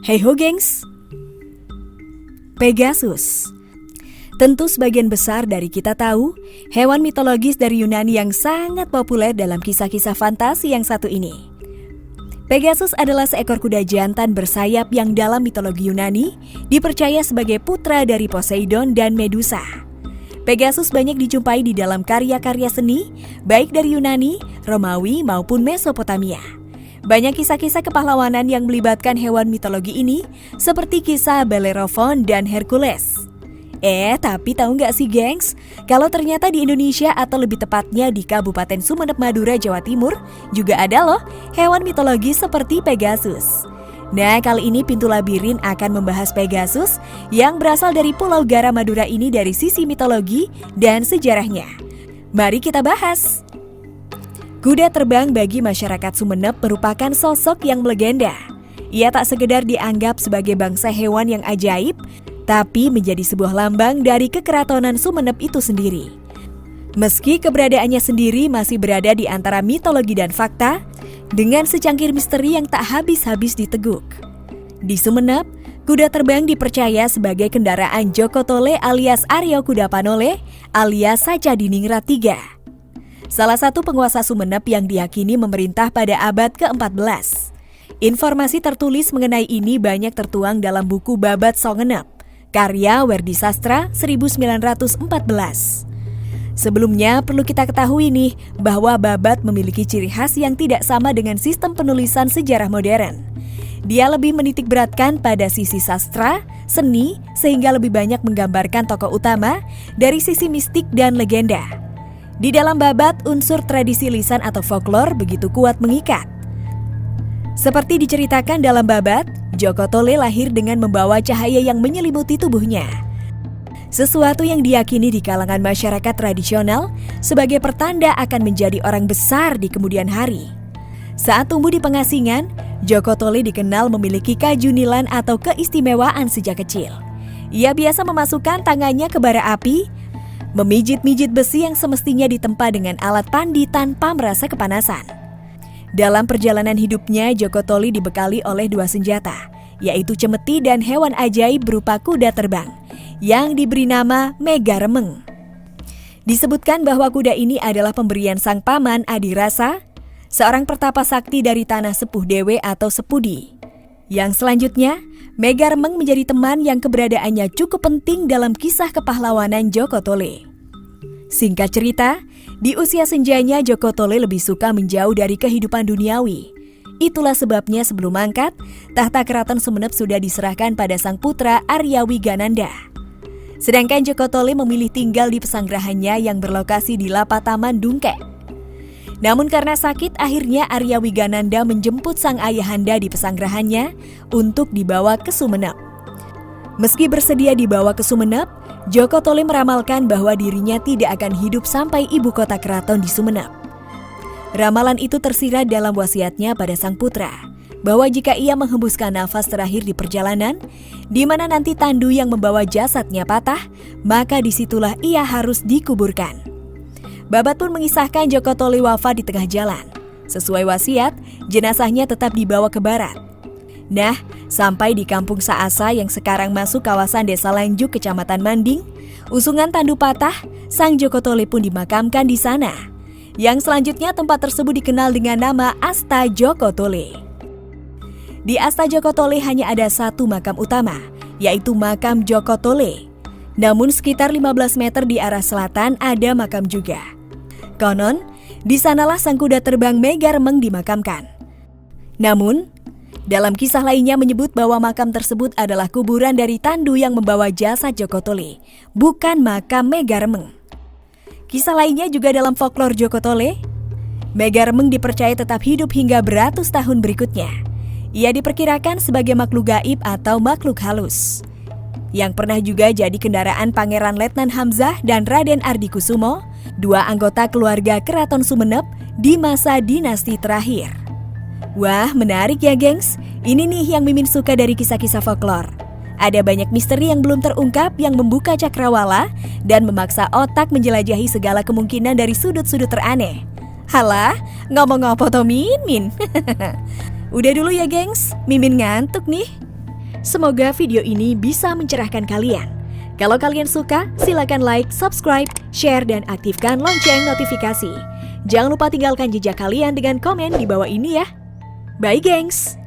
Hey ho gengs, Pegasus. Tentu sebagian besar dari kita tahu, hewan mitologis dari Yunani yang sangat populer dalam kisah-kisah fantasi yang satu ini. Pegasus adalah seekor kuda jantan bersayap yang dalam mitologi Yunani dipercaya sebagai putra dari Poseidon dan Medusa. Pegasus banyak dijumpai di dalam karya-karya seni, baik dari Yunani, Romawi maupun Mesopotamia. Banyak kisah-kisah kepahlawanan yang melibatkan hewan mitologi ini, seperti kisah Bellerophon dan Hercules. Tapi tahu nggak sih gengs, kalau ternyata di Indonesia atau lebih tepatnya di Kabupaten Sumeneb, Madura, Jawa Timur, juga ada loh hewan mitologis seperti Pegasus. Nah, kali ini Pintu Labirin akan membahas Pegasus yang berasal dari Pulau Gara Madura ini dari sisi mitologi dan sejarahnya. Mari kita bahas. Kuda terbang bagi masyarakat Sumeneb merupakan sosok yang melegenda. Ia tak sekedar dianggap sebagai bangsa hewan yang ajaib, tapi menjadi sebuah lambang dari kekeratonan Sumeneb itu sendiri. Meski keberadaannya sendiri masih berada di antara mitologi dan fakta, dengan secangkir misteri yang tak habis-habis diteguk. Di Sumeneb, kuda terbang dipercaya sebagai kendaraan Joko Tole alias Aryo Kudapanole alias Sacadiningrat III. Salah satu penguasa Sumeneb yang diyakini memerintah pada abad ke-14. Informasi tertulis mengenai ini banyak tertuang dalam buku Babad Songenep, karya Werdi Sastra 1914. Sebelumnya perlu kita ketahui nih bahwa Babad memiliki ciri khas yang tidak sama dengan sistem penulisan sejarah modern. Dia lebih menitik beratkan pada sisi sastra, seni, sehingga lebih banyak menggambarkan tokoh utama dari sisi mistik dan legenda. Di dalam Babad, unsur tradisi lisan atau folklore begitu kuat mengikat. Seperti diceritakan dalam Babad, Joko Tole lahir dengan membawa cahaya yang menyelimuti tubuhnya. Sesuatu yang diyakini di kalangan masyarakat tradisional sebagai pertanda akan menjadi orang besar di kemudian hari. Saat tumbuh di pengasingan, Joko Tole dikenal memiliki kajunilan atau keistimewaan sejak kecil. Ia biasa memasukkan tangannya ke bara api, memijit-mijit besi yang semestinya ditempa dengan alat pandi tanpa merasa kepanasan. Dalam perjalanan hidupnya, Joko Tole dibekali oleh dua senjata, yaitu cemeti dan hewan ajaib berupa kuda terbang, yang diberi nama Megaremeng. Disebutkan bahwa kuda ini adalah pemberian sang paman Adirasa, seorang pertapa sakti dari tanah Sepuh Dewe atau Sepudi. Yang selanjutnya, Megaremeng menjadi teman yang keberadaannya cukup penting dalam kisah kepahlawanan Joko Tole. Singkat cerita, di usia senjanya Joko Tole lebih suka menjauh dari kehidupan duniawi. Itulah sebabnya sebelum mangkat, tahta keraton Sumeneb sudah diserahkan pada sang putra Arya Wigananda. Sedangkan Joko Tole memilih tinggal di pesanggrahannya yang berlokasi di Lapataman Dungkek. Namun karena sakit, akhirnya Arya Wigananda menjemput sang ayahanda di pesanggrahannya untuk dibawa ke Sumeneb. Meski bersedia dibawa ke Sumeneb, Joko Tole meramalkan bahwa dirinya tidak akan hidup sampai ibu kota keraton di Sumeneb. Ramalan itu tersirat dalam wasiatnya pada sang putra, bahwa jika ia menghembuskan nafas terakhir di perjalanan, di mana nanti tandu yang membawa jasadnya patah, maka disitulah ia harus dikuburkan. Babad pun mengisahkan Joko Tole wafat di tengah jalan. Sesuai wasiat, jenazahnya tetap dibawa ke barat. Nah, sampai di Kampung Saasa yang sekarang masuk kawasan Desa Lanjuk, Kecamatan Manding, usungan tandu patah, sang Joko Tole pun dimakamkan di sana. Yang selanjutnya tempat tersebut dikenal dengan nama Asta Joko Tole. Di Asta Joko Tole hanya ada satu makam utama, yaitu makam Joko Tole. Namun sekitar 15 meter di arah selatan ada makam juga. Konon, di sanalah sang kuda terbang Megaremeng dimakamkan. Namun, dalam kisah lainnya menyebut bahwa makam tersebut adalah kuburan dari tandu yang membawa jasad Joko Tole, bukan makam Megaremeng. Kisah lainnya juga dalam folklore Joko Tole, Megaremeng dipercaya tetap hidup hingga beratus tahun berikutnya. Ia diperkirakan sebagai makhluk gaib atau makhluk halus, yang pernah juga jadi kendaraan Pangeran Letnan Hamzah dan Raden Ardikusumo, dua anggota keluarga Keraton Sumeneb di masa dinasti terakhir. Wah, menarik ya gengs. Ini nih yang Mimin suka dari kisah-kisah folklore. Ada banyak misteri yang belum terungkap yang membuka cakrawala dan memaksa otak menjelajahi segala kemungkinan dari sudut-sudut teraneh. Halah, ngomong apa toh Mimin? Udah dulu ya gengs, Mimin ngantuk nih. Semoga video ini bisa mencerahkan kalian. Kalau kalian suka, silakan like, subscribe, share, dan aktifkan lonceng notifikasi. Jangan lupa tinggalkan jejak kalian dengan komen di bawah ini ya. Bye gengs!